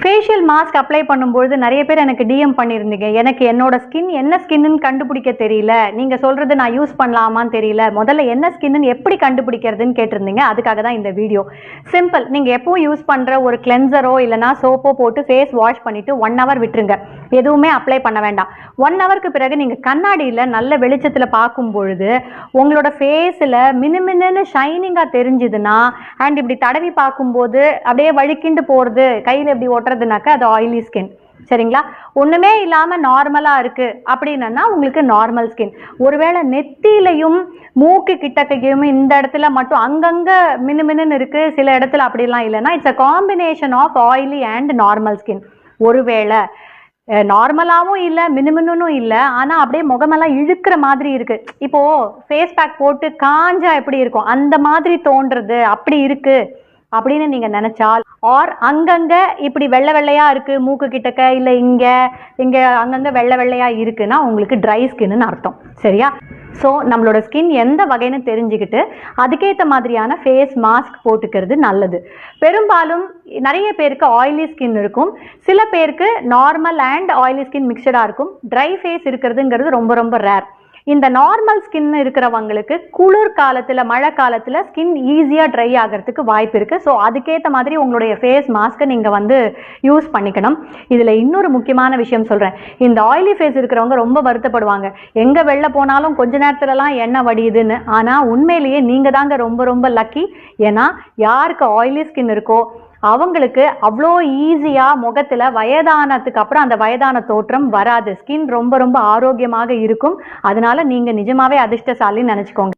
Facial mask apply பண்ணும்போது நிறைய பேர் எனக்கு டிஎம் பண்ணியிருந்தீங்க. எனக்கு என்னோட ஸ்கின் என்ன ஸ்கின்னு கண்டுபிடிக்க தெரியல, நீங்கள் சொல்கிறது நான் யூஸ் பண்ணலாமான்னு தெரியல, முதல்ல என்ன ஸ்கின்னு எப்படி கண்டுபிடிக்கிறதுன்னு கேட்டிருந்தீங்க. அதுக்காக தான் இந்த வீடியோ. சிம்பிள். நீங்கள் எப்பவும் யூஸ் பண்ணுற ஒரு கிளென்சரோ இல்லைனா சோப்போ போட்டு ஃபேஸ் வாஷ் பண்ணிவிட்டு 1 hour விட்டுருங்க. எதுவுமே அப்ளை பண்ண வேண்டாம். 1 hourக்கு பிறகு நீங்கள் கண்ணாடியில் நல்ல வெளிச்சத்தில் பார்க்கும் பொழுது உங்களோட ஃபேஸில் மினுமின்னு ஷைனிங்காக தெரிஞ்சுதுன்னா, அண்ட் இப்படி தடவி பார்க்கும்போது அப்படியே வழுக்கிண்டு போகிறது, கையில் எப்படி ஒட்டுறதுனாக்கா அது ஆயிலி ஸ்கின். சரிங்களா? ஒன்றுமே இல்லாமல் நார்மலாக இருக்குது அப்படின்னா உங்களுக்கு நார்மல் ஸ்கின். ஒருவேளை நெத்தியிலையும் மூக்கு கிட்டக்கையும் இந்த இடத்துல மட்டும் அங்கங்கே மினுமின்னு இருக்குது, சில இடத்துல அப்படிலாம் இல்லைன்னா it's a combination of oily and normal skin. ஒருவேளை நார்மலாகவும் இல்லை மினுமினும் இல்லை, ஆனால் அப்படியே முகமெல்லாம் இழுக்கிற மாதிரி இருக்குது, இப்போது ஃபேஸ் பேக் போட்டு காஞ்சா எப்படி இருக்கும் அந்த மாதிரி தோன்றுறது அப்படி இருக்குது அப்படின்னு நீங்கள் நினச்சால், ஆர் அங்கங்கே இப்படி வெள்ளை வெள்ளையாக இருக்குது மூக்கு கிட்டக்க, இல்லை இங்கே அங்கங்கே வெள்ளை வெள்ளையாக இருக்குன்னா உங்களுக்கு ட்ரை ஸ்கின்னு அர்த்தம். சரியா? ஸோ நம்மளோட ஸ்கின் எந்த வகைன்னு தெரிஞ்சுக்கிட்டு அதுக்கேற்ற மாதிரியான ஃபேஸ் மாஸ்க் போட்டுக்கிறது நல்லது. பெரும்பாலும் நிறைய பேருக்கு ஆயிலி ஸ்கின் இருக்கும், சில பேருக்கு நார்மல் அண்ட் ஆயிலி ஸ்கின் மிக்சடாக இருக்கும். ட்ரை ஃபேஸ் இருக்கிறதுங்கிறது ரொம்ப ரொம்ப ரேர். இந்த நார்மல் ஸ்கின் இருக்கிறவங்களுக்கு குளிர் காலத்தில் மழை காலத்தில் ஸ்கின் ஈஸியாக ட்ரை ஆகிறதுக்கு வாய்ப்பு இருக்குது. ஸோ அதுக்கேற்ற மாதிரி உங்களுடைய ஃபேஸ் மாஸ்க்கை நீங்கள் யூஸ் பண்ணிக்கணும். இதில் இன்னொரு முக்கியமான விஷயம் சொல்கிறேன். இந்த ஆயிலி ஃபேஸ் இருக்கிறவங்க ரொம்ப வருத்தப்படுவாங்க, எங்கே வெளில போனாலும் கொஞ்ச நேரத்துலலாம் எண்ணெய் வடியுதுன்னு. ஆனால் உண்மையிலேயே நீங்கள் தாங்க ரொம்ப ரொம்ப லக்கி. ஏன்னா யாருக்கு ஆயிலி ஸ்கின் இருக்கோ அவங்களுக்கு அவ்வளோ ஈஸியாக முகத்தில் வயதானதுக்கு அப்புறம் அந்த வயதான தோற்றம் வராது. ஸ்கின் ரொம்ப ரொம்ப ஆரோக்கியமாக இருக்கும். அதனால நீங்கள் நிஜமாவே அதிர்ஷ்டசாலின்னு நினச்சிக்கோங்க.